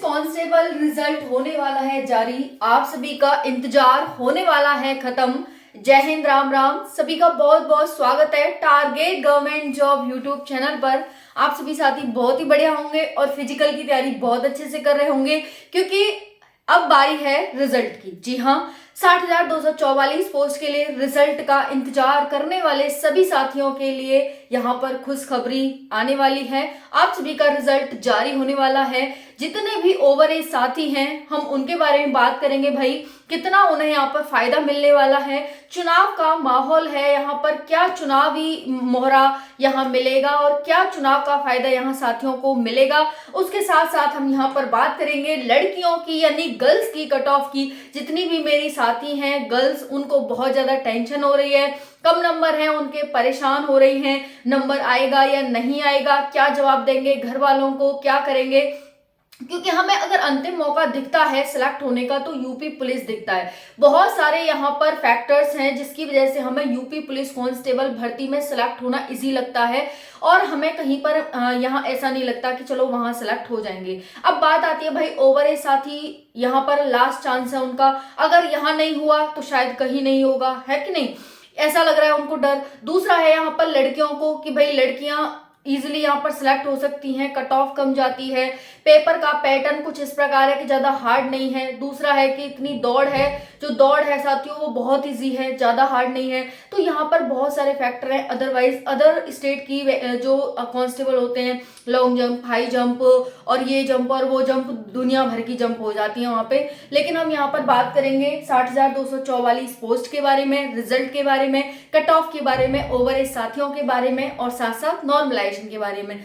Constable result होने वाला है जारी। आप सभी का इंतजार होने वाला है खत्म। जय हिंद, राम राम। सभी का बहुत बहुत स्वागत है target government job YouTube channel पर। आप सभी साथी बहुत ही बढ़िया होंगे और फिजिकल की तैयारी बहुत अच्छे से कर रहे होंगे, क्योंकि अब बारी है रिजल्ट की। जी हाँ, 60,244 पोस्ट के लिए रिजल्ट का इंतजार करने वाले सभी साथियों के लिए यहाँ पर खुशखबरी आने वाली है। आप सभी का रिजल्ट जारी होने वाला है। जितने भी ओवर एज साथी हैं, हम उनके बारे में बात करेंगे। भाई कितना उन्हें यहाँ पर फायदा मिलने वाला है, चुनाव का माहौल है यहाँ पर, क्या चुनावी मोहरा यहाँ मिलेगा और क्या चुनाव का फायदा यहाँ साथियों को मिलेगा। उसके साथ साथ हम यहाँ पर बात करेंगे लड़कियों की यानी गर्ल्स की कट ऑफ की। जितनी भी मेरी साथी हैं गर्ल्स, उनको बहुत ज्यादा टेंशन हो रही है, कम नंबर हैं उनके, परेशान हो रही हैं, नंबर आएगा या नहीं आएगा, क्या जवाब देंगे घर वालों को, क्या करेंगे। क्योंकि हमें अगर अंतिम मौका दिखता है सिलेक्ट होने का तो यूपी पुलिस दिखता है। बहुत सारे यहाँ पर फैक्टर्स हैं जिसकी वजह से हमें यूपी पुलिस कांस्टेबल भर्ती में सिलेक्ट होना इजी लगता है और हमें कहीं पर यहाँ ऐसा नहीं लगता कि चलो वहां सिलेक्ट हो जाएंगे। अब बात आती है भाई ओवर एज साथी, यहाँ पर लास्ट चांस है उनका। अगर यहाँ नहीं हुआ तो शायद कहीं नहीं होगा, है कि नहीं, ऐसा लग रहा है उनको डर। दूसरा है यहाँ पर लड़कियों को कि भाई लड़कियां इजिली यहाँ पर सिलेक्ट हो सकती हैं, कट ऑफ कम जाती है, पेपर का पैटर्न कुछ इस प्रकार है कि ज्यादा हार्ड नहीं है। दूसरा है कि इतनी दौड़ है, जो दौड़ है साथियों वो बहुत इजी है, ज्यादा हार्ड नहीं है। तो यहाँ पर बहुत सारे फैक्टर हैं। अदरवाइज अदर स्टेट की जो कांस्टेबल होते हैं, लॉन्ग जंप, हाई जंप और ये जंप और वो जंप, दुनिया भर की जंप हो जाती है वहां पे। लेकिन हम यहाँ पर बात करेंगे 60,244 पोस्ट के बारे में, रिजल्ट के बारे में, कट ऑफ के बारे में, ओवर एज साथियों के बारे में और साथ साथ नॉर्मलाइजेशन के बारे में।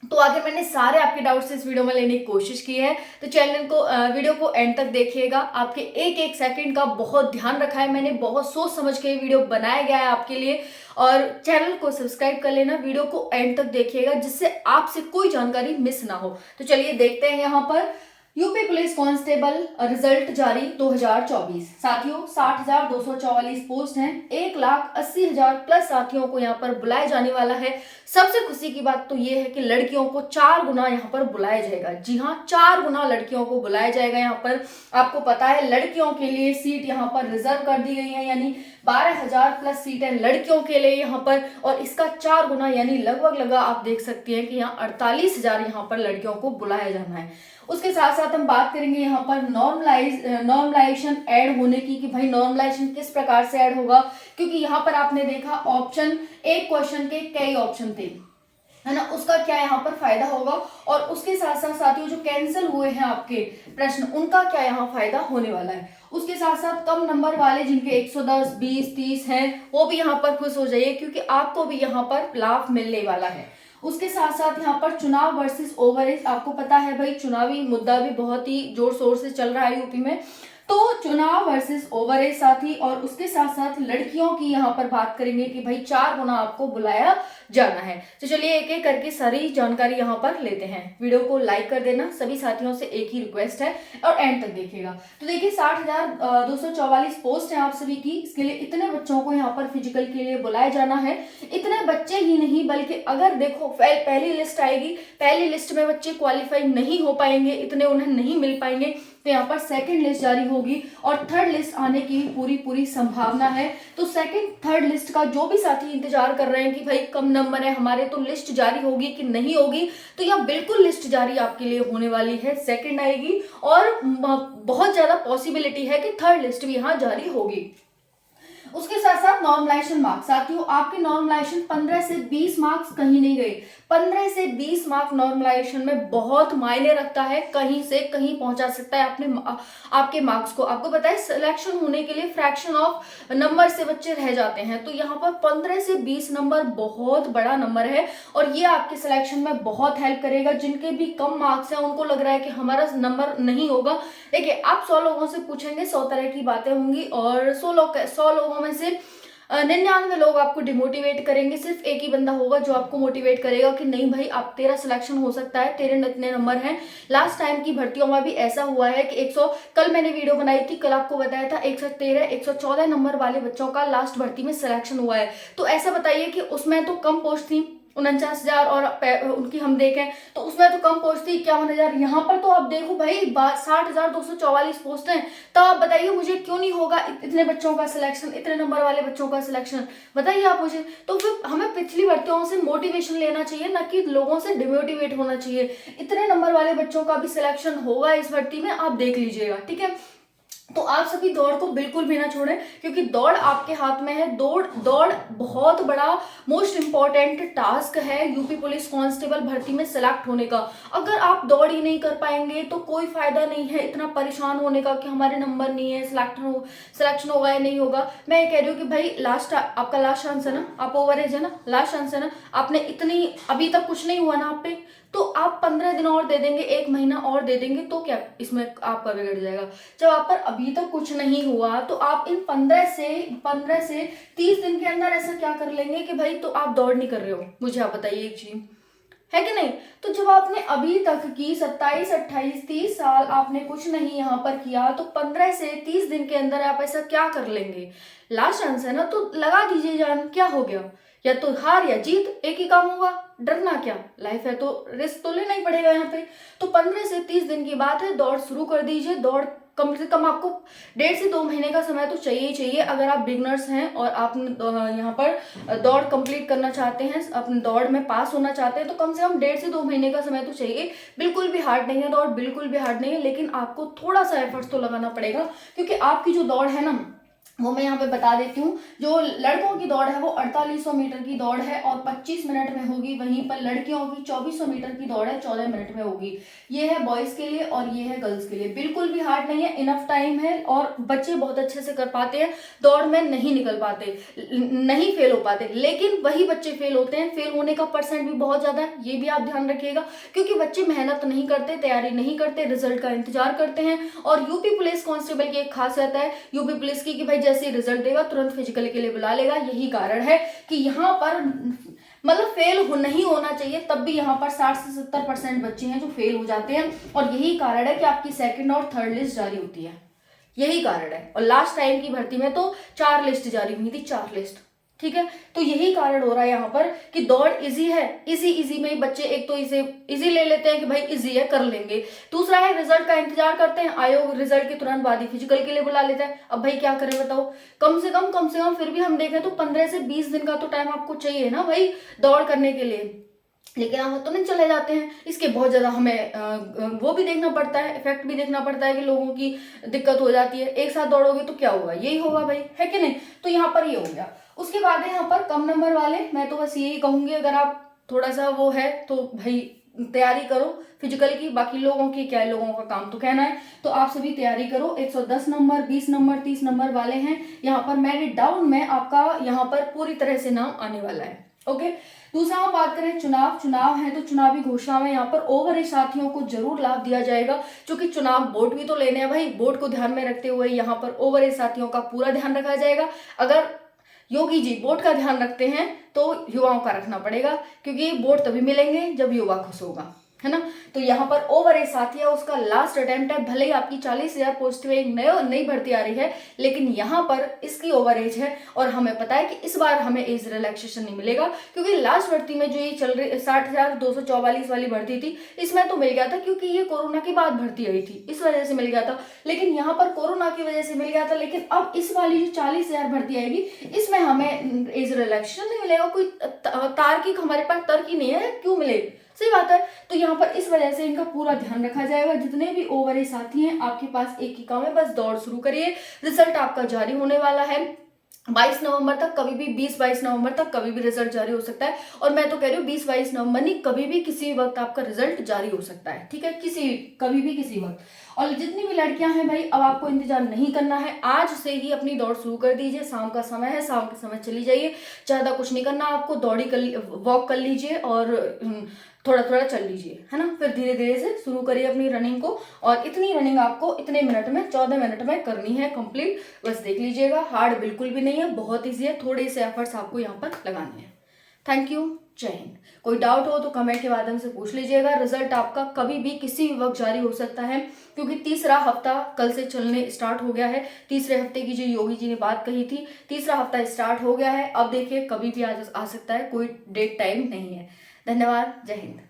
तो आगे मैंने सारे आपके डाउट्स इस वीडियो में लेने की कोशिश की है, तो चैनल को वीडियो को एंड तक देखिएगा। आपके एक एक सेकंड का बहुत ध्यान रखा है मैंने, बहुत सोच समझ के वीडियो बनाया गया है आपके लिए। और चैनल को सब्सक्राइब कर लेना, वीडियो को एंड तक देखिएगा जिससे आपसे कोई जानकारी मिस ना हो। तो चलिए देखते हैं यहाँ पर यूपी पुलिस कांस्टेबल रिजल्ट जारी 2024। साथियों 60,244 पोस्ट हैं, 1,80,000 प्लस साथियों को यहाँ पर बुलाया जाने वाला है। सबसे खुशी की बात तो ये है कि लड़कियों को 4 गुना यहाँ पर बुलाया जाएगा। जी हाँ, 4 गुना लड़कियों को बुलाया जाएगा यहाँ पर। आपको पता है लड़कियों के लिए सीट यहाँ पर रिजर्व कर दी गई है, यानी 12,000 प्लस सीट है लड़कियों के लिए यहाँ पर, और इसका 4 गुना यानी लगभग आप देख सकती हैं कि यहाँ 48,000 यहाँ पर लड़कियों को बुलाया जाना है। उसके साथ साथ हम बात करेंगे यहाँ पर नॉर्मलाइजेशन ऐड होने की, कि भाई नॉर्मलाइजेशन किस प्रकार से ऐड होगा। क्योंकि यहाँ पर आपने देखा ऑप्शन, एक क्वेश्चन के कई ऑप्शन थे, है ना, उसका क्या यहाँ पर फायदा होगा। और उसके साथ साथ साथियों जो कैंसिल हुए हैं आपके प्रश्न, उनका क्या यहाँ फायदा होने वाला है। उसके साथ साथ कम नंबर वाले जिनके 110, 20, 30 हैं, वो भी यहाँ पर खुश हो जाइए क्योंकि आपको भी यहाँ पर लाभ मिलने वाला है। उसके साथ साथ यहाँ पर चुनाव वर्सेस ओवर एज, आपको पता है भाई चुनावी मुद्दा भी बहुत ही जोर शोर से चल रहा है यूपी में। तो चुनाव वर्सेस ओवर एज साथी, और उसके साथ साथ लड़कियों की यहाँ पर बात करेंगे कि भाई 4 गुना आपको बुलाया जाना है। तो चलिए एक एक करके सारी जानकारी यहाँ पर लेते हैं। वीडियो को लाइक कर देना, सभी साथियों से एक ही रिक्वेस्ट है, और एंड तक देखिएगा। तो देखिए 60,244 पोस्ट है आप सभी की, इसके लिए इतने बच्चों को यहाँ पर फिजिकल के लिए बुलाया जाना है। इतने बच्चे ही नहीं बल्कि अगर देखो पहली लिस्ट आएगी, पहली लिस्ट में बच्चे क्वालिफाई नहीं हो पाएंगे, इतने उन्हें नहीं मिल पाएंगे, तो यहाँ पर सेकंड लिस्ट जारी होगी और थर्ड लिस्ट आने की पूरी संभावना है। तो सेकंड थर्ड लिस्ट का जो भी साथी इंतजार कर रहे हैं कि भाई कम नंबर है हमारे, तो लिस्ट जारी होगी कि नहीं होगी, तो यहाँ बिल्कुल लिस्ट जारी आपके लिए होने वाली है, सेकंड आएगी और बहुत ज्यादा पॉसिबिलिटी है कि थर्ड लिस्ट भी यहाँ जारी होगी। उसके साथ साथ नॉर्मलाइजेशन मार्क्स, साथियों आपके नॉर्मलाइजेशन 15 से 20 मार्क्स कहीं नहीं गए। 15 से 20 मार्क नॉर्मलाइजेशन में बहुत मायने रखता है, कहीं से कहीं पहुंचा सकता है आपके मार्क्स को। आपको पता है सिलेक्शन होने के लिए फ्रैक्शन ऑफ नंबर से बच्चे रह जाते हैं, तो यहाँ पर 15 से 20 नंबर बहुत बड़ा नंबर है और ये आपके सिलेक्शन में बहुत हेल्प करेगा। जिनके भी कम मार्क्स हैं उनको लग रहा है कि हमारा नंबर नहीं होगा, देखिए आप 100 लोगों से पूछेंगे 100 तरह की बातें होंगी और 100 लोगों में से 99 लोग आपको डिमोटिवेट करेंगे। सिर्फ एक ही बंदा होगा जो आपको मोटिवेट करेगा कि नहीं भाई आप तेरा सिलेक्शन हो सकता है, तेरे इतने नंबर हैं। लास्ट टाइम की भर्तियों में भी ऐसा हुआ है कि 100, कल मैंने वीडियो बनाई थी, कल आपको बताया था 113 114 नंबर वाले बच्चों का लास्ट भर्ती में सिलेक्शन हुआ है। तो ऐसा बताइए कि उसमें तो कम पोस्ट थी, 49,000 और उनकी हम देखें तो उसमें तो कम पोस्ट थी 51,000। यहाँ पर तो आप देखो भाई 60,244 पोस्ट हैं। तो आप बताइए मुझे क्यों नहीं होगा इतने बच्चों का सिलेक्शन, इतने नंबर वाले बच्चों का सिलेक्शन, बताइए आप मुझे। तो फिर हमें पिछली भर्तियों से मोटिवेशन लेना चाहिए, ना कि लोगों से डिमोटिवेट होना चाहिए। इतने नंबर वाले बच्चों का भी सिलेक्शन होगा इस भर्ती में, आप देख लीजिएगा, ठीक है। तो आप सभी दौड़ को बिल्कुल भी ना छोड़ें, क्योंकि दौड़ आपके हाथ में है। दौड़ बहुत बड़ा मोस्ट इंपॉर्टेंट टास्क है यूपी पुलिस कांस्टेबल भर्ती में सिलेक्ट होने का। अगर आप दौड़ ही नहीं कर पाएंगे तो कोई फायदा नहीं है इतना परेशान होने का कि हमारे नंबर नहीं है, सिलेक्शन होगा या नहीं होगा। मैं ये कह रही हूँ कि भाई आपका लास्ट चांस है ना, आप ओवर एज है ना, लास्ट चांस है ना, आपने इतनी अभी तक कुछ नहीं हुआ ना आप पे, तो आप 15 दिन और दे देंगे, 1 महीना और दे देंगे, तो क्या इसमें आपका बिगड़ जाएगा। जब आप पर अभी तक कुछ नहीं हुआ तो आप इन 15 से 30 दिन के अंदर ऐसा क्या कर लेंगे कि भाई तो आप दौड़ नहीं कर रहे हो, मुझे आप बताइए एक चीज, है कि नहीं। तो जब आपने अभी तक की 27, 28, 30 साल आपने कुछ नहीं यहाँ पर किया, तो 15 से 30 दिन के अंदर आप ऐसा क्या कर लेंगे। लास्ट चांस है ना, तो लगा दीजिए जान, क्या हो गया, या तो हार या जीत, एक ही काम होगा, डरना क्या, लाइफ है तो रिस्क तो लेना ही पड़ेगा यहाँ पे। तो 15 से 30 दिन की बात है, दौड़ शुरू कर दीजिए। दौड़ कम से कम आपको 1.5 से 2 महीने का समय तो चाहिए ही चाहिए। अगर आप बिगनर्स हैं और आप यहाँ पर दौड़ कंप्लीट करना चाहते हैं, अपनी दौड़ में पास होना चाहते हैं, तो कम से कम 1.5 से 2 महीने का समय तो चाहिए। बिल्कुल भी हार्ड नहीं है दौड़, बिल्कुल भी हार्ड नहीं है, लेकिन आपको थोड़ा सा एफर्ट्स तो लगाना पड़ेगा, क्योंकि आपकी जो दौड़ है ना, वो मैं यहाँ पे बता देती हूँ। जो लड़कों की दौड़ है वो 4800 मीटर की दौड़ है और 25 मिनट में होगी। वहीं पर लड़कियों की 2400 मीटर की दौड़ है, 14 मिनट में होगी। ये है बॉयज के लिए और ये है गर्ल्स के लिए। बिल्कुल भी हार्ड नहीं है, इनफ टाइम है और बच्चे बहुत अच्छे से कर पाते हैं। दौड़ में नहीं निकल पाते, नहीं फेल हो पाते, लेकिन वही बच्चे फेल होते हैं। फेल होने का परसेंट भी बहुत ज्यादा है, ये भी आप ध्यान रखिएगा, क्योंकि बच्चे मेहनत नहीं करते, तैयारी नहीं करते, रिजल्ट का इंतजार करते हैं। और यूपी पुलिस कांस्टेबल की एक खासियत है यूपी पुलिस की कि भाई जैसे रिजल्ट देगा तुरंत फिजिकल के लिए बुला लेगा। यही कारण है कि यहाँ पर मतलब नहीं होना चाहिए, तब भी यहाँ पर 60 से 70% बच्चे हैं जो फेल हो जाते हैं। और यही कारण है कि आपकी सेकंड और थर्ड लिस्ट जारी होती है, यही कारण है। और लास्ट टाइम की भर्ती में तो 4 लिस्ट जारी हुई थी, 4 लिस्ट, ठीक है। तो यही कारण हो रहा है यहाँ पर कि दौड़ इजी है, इजी में ही बच्चे एक तो इसे इजी ले लेते हैं कि भाई इजी है कर लेंगे। दूसरा है रिजल्ट का इंतजार करते हैं, आयोग रिजल्ट के तुरंत बाद ही फिजिकल के लिए बुला लेता है। अब भाई क्या करें बताओ, कम से कम फिर भी हम देखें तो 15 से 20 दिन का तो टाइम आपको चाहिए ना भाई दौड़ करने के लिए, लेकिन हम तो नहीं चले जाते हैं। इसके बहुत ज्यादा हमें वो भी देखना पड़ता है, इफेक्ट भी देखना पड़ता है कि लोगों की दिक्कत हो जाती है। एक साथ दौड़ोगे तो क्या होगा, यही होगा भाई, है कि नहीं। तो यहाँ पर ये हो गया। उसके बाद है यहाँ पर कम नंबर वाले, मैं तो बस यही कहूंगी, अगर आप थोड़ा सा वो है तो भाई तैयारी करो फिजिकल की। बाकी लोगों की क्या है, लोगों का काम तो कहना है, तो आप सभी तैयारी करो। 110 नंबर, 20 नंबर, 30 नंबर वाले हैं यहाँ पर मेरिट डाउन में आपका यहाँ पर पूरी तरह से नाम आने वाला है, ओके। दूसरा हम बात करें चुनाव है, तो चुनावी घोषणा में यहाँ पर ओवर एज साथियों को जरूर लाभ दिया जाएगा, क्योंकि चुनाव वोट भी तो लेने हैं भाई। वोट को ध्यान में रखते हुए यहाँ पर ओवर एज साथियों का पूरा ध्यान रखा जाएगा। अगर योगी जी वोट का ध्यान रखते हैं तो युवाओं का रखना पड़ेगा, क्योंकि वोट तभी मिलेंगे जब युवा खुश होगा, है ना। तो यहाँ पर ओवर एज साथी है, उसका लास्ट अटेम्प्ट है। भले ही आपकी 40,000 पोस्ट में एक नई भर्ती आ रही है, लेकिन यहाँ पर इसकी ओवर एज है और हमें पता है कि इस बार हमें एज रिलैक्सेशन नहीं मिलेगा, क्योंकि लास्ट भर्ती में जो ये चल रही 60,244 वाली भर्ती थी, इसमें तो मिल गया था क्योंकि ये कोरोना के बाद भर्ती आई थी, इस वजह से मिल गया था। लेकिन यहाँ पर कोरोना की वजह से मिल गया था, लेकिन अब इस वाली जो 40,000 भर्ती आएगी इसमें हमें एज रिलैक्सेशन नहीं मिलेगा। कोई तार्किक हमारे पास तर्क ही नहीं है क्यों मिले, सही बात है। तो यहाँ पर इस वजह से इनका पूरा ध्यान रखा जाएगा। जितने भी ओवर एज साथी हैं, आपके पास एक ही काम है, बस दौड़ शुरू करिए। रिजल्ट आपका जारी होने वाला है 22 नवंबर तक, कभी भी 20-22 नवंबर तक कभी भी रिजल्ट जारी हो सकता है। और मैं तो कह रही हूँ 20-22 नवंबर नहीं, कभी भी किसी वक्त आपका रिजल्ट जारी हो सकता है, ठीक है, कभी भी किसी वक्त। और जितनी भी लड़कियां हैं भाई, अब आपको इंतजार नहीं करना है, आज से ही अपनी दौड़ शुरू कर दीजिए। शाम का समय है, शाम के समय चली जाइए, ज्यादा कुछ नहीं करना आपको, वॉक कर लीजिए और थोड़ा थोड़ा चल लीजिए, है ना। फिर धीरे धीरे से शुरू करिए अपनी रनिंग को, और इतनी रनिंग आपको इतने मिनट में 14 मिनट में करनी है कंप्लीट। बस देख लीजिएगा, हार्ड बिल्कुल भी नहीं है, बहुत ईजी है, थोड़े से एफर्ट्स आपको यहाँ पर लगाने हैं। Thank you. जय हिंद। कोई डाउट हो तो कमेंट के माध्यम से पूछ लीजिएगा। रिजल्ट आपका कभी भी किसी भी वक्त जारी हो सकता है, क्योंकि तीसरा हफ्ता कल से चलने स्टार्ट हो गया है। तीसरे हफ्ते की जो योगी जी ने बात कही थी, तीसरा हफ्ता स्टार्ट हो गया है। अब देखिए कभी भी आ सकता है, कोई डेट टाइम नहीं है। धन्यवाद। जय हिंद।